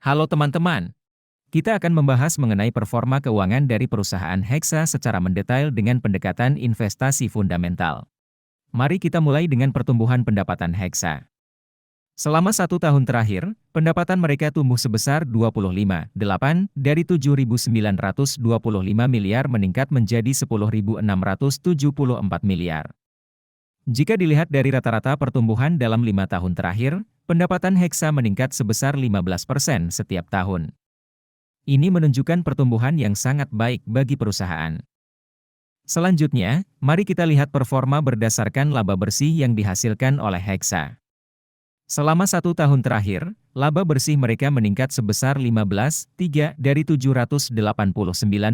Halo teman-teman, kita akan membahas mengenai performa keuangan dari perusahaan Hexa secara mendetail dengan pendekatan investasi fundamental. Mari kita mulai dengan pertumbuhan pendapatan Hexa. Selama 1 tahun terakhir, pendapatan mereka tumbuh sebesar 25,8 dari 7.925 miliar meningkat menjadi 10.674 miliar. Jika dilihat dari rata-rata pertumbuhan dalam 5 tahun terakhir, pendapatan Hexa meningkat sebesar 15% setiap tahun. Ini menunjukkan pertumbuhan yang sangat baik bagi perusahaan. Selanjutnya, mari kita lihat performa berdasarkan laba bersih yang dihasilkan oleh Hexa. Selama 1 tahun terakhir, laba bersih mereka meningkat sebesar 15,3 dari 789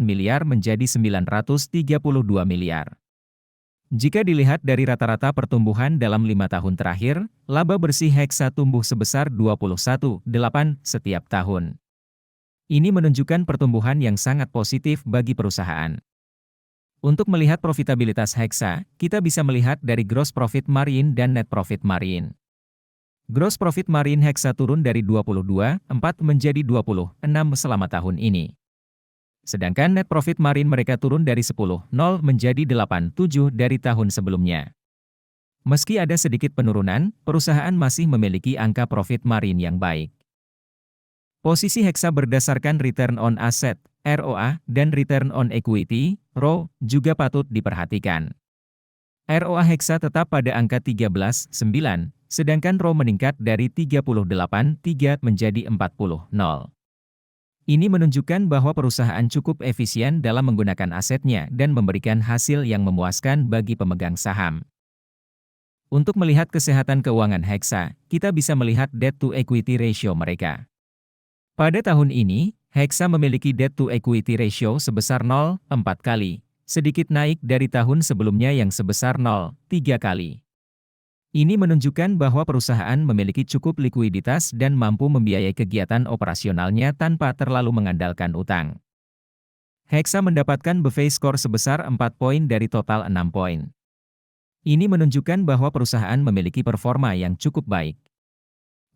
miliar menjadi 932 miliar. Jika dilihat dari rata-rata pertumbuhan dalam 5 tahun terakhir, laba bersih Hexa tumbuh sebesar 21,8 setiap tahun. Ini menunjukkan pertumbuhan yang sangat positif bagi perusahaan. Untuk melihat profitabilitas Hexa, kita bisa melihat dari gross profit margin dan net profit margin. Gross profit margin Hexa turun dari 22,4 menjadi 26 selama tahun ini. Sedangkan net profit margin mereka turun dari 10,0 menjadi 8,7 dari tahun sebelumnya. Meski ada sedikit penurunan, perusahaan masih memiliki angka profit margin yang baik. Posisi Hexa berdasarkan return on asset, ROA, dan return on equity, ROE, juga patut diperhatikan. ROA Hexa tetap pada angka 13,9, sedangkan ROE meningkat dari 38,3 menjadi 40,0. Ini menunjukkan bahwa perusahaan cukup efisien dalam menggunakan asetnya dan memberikan hasil yang memuaskan bagi pemegang saham. Untuk melihat kesehatan keuangan Hexa, kita bisa melihat debt-to-equity ratio mereka. Pada tahun ini, Hexa memiliki debt-to-equity ratio sebesar 0,4 kali, sedikit naik dari tahun sebelumnya yang sebesar 0,3 kali. Ini menunjukkan bahwa perusahaan memiliki cukup likuiditas dan mampu membiayai kegiatan operasionalnya tanpa terlalu mengandalkan utang. Hexa mendapatkan BEVA skor sebesar 4 poin dari total 6 poin. Ini menunjukkan bahwa perusahaan memiliki performa yang cukup baik.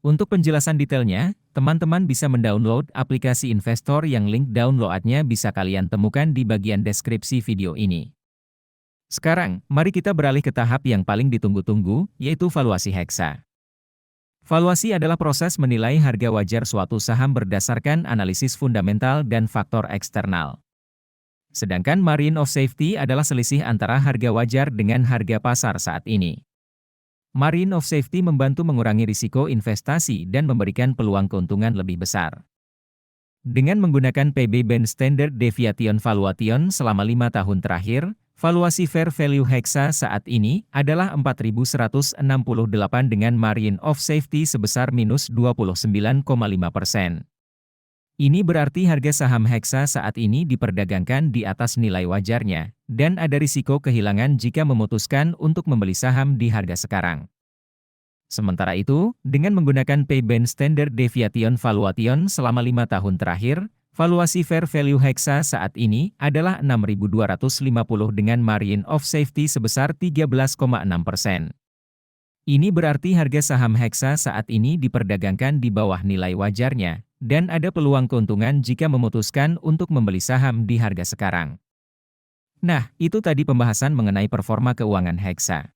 Untuk penjelasan detailnya, teman-teman bisa mendownload aplikasi investor yang link downloadnya bisa kalian temukan di bagian deskripsi video ini. Sekarang, mari kita beralih ke tahap yang paling ditunggu-tunggu, yaitu valuasi Hexa. Valuasi adalah proses menilai harga wajar suatu saham berdasarkan analisis fundamental dan faktor eksternal. Sedangkan margin of safety adalah selisih antara harga wajar dengan harga pasar saat ini. Margin of safety membantu mengurangi risiko investasi dan memberikan peluang keuntungan lebih besar. Dengan menggunakan PB Band Standard Deviation Valuation selama 5 tahun terakhir, valuasi fair value Hexa saat ini adalah 4.168 dengan margin of safety sebesar minus 29,5%. Ini berarti harga saham Hexa saat ini diperdagangkan di atas nilai wajarnya, dan ada risiko kehilangan jika memutuskan untuk membeli saham di harga sekarang. Sementara itu, dengan menggunakan P-Band Standard Deviation Valuation selama 5 tahun terakhir, valuasi fair value Hexa saat ini adalah 6.250 dengan margin of safety sebesar 13,6%. Ini berarti harga saham Hexa saat ini diperdagangkan di bawah nilai wajarnya, dan ada peluang keuntungan jika memutuskan untuk membeli saham di harga sekarang. Nah, itu tadi pembahasan mengenai performa keuangan Hexa.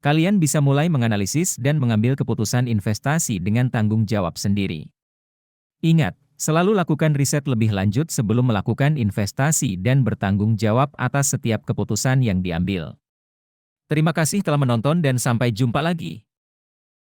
Kalian bisa mulai menganalisis dan mengambil keputusan investasi dengan tanggung jawab sendiri. Ingat, selalu lakukan riset lebih lanjut sebelum melakukan investasi dan bertanggung jawab atas setiap keputusan yang diambil. Terima kasih telah menonton dan sampai jumpa lagi.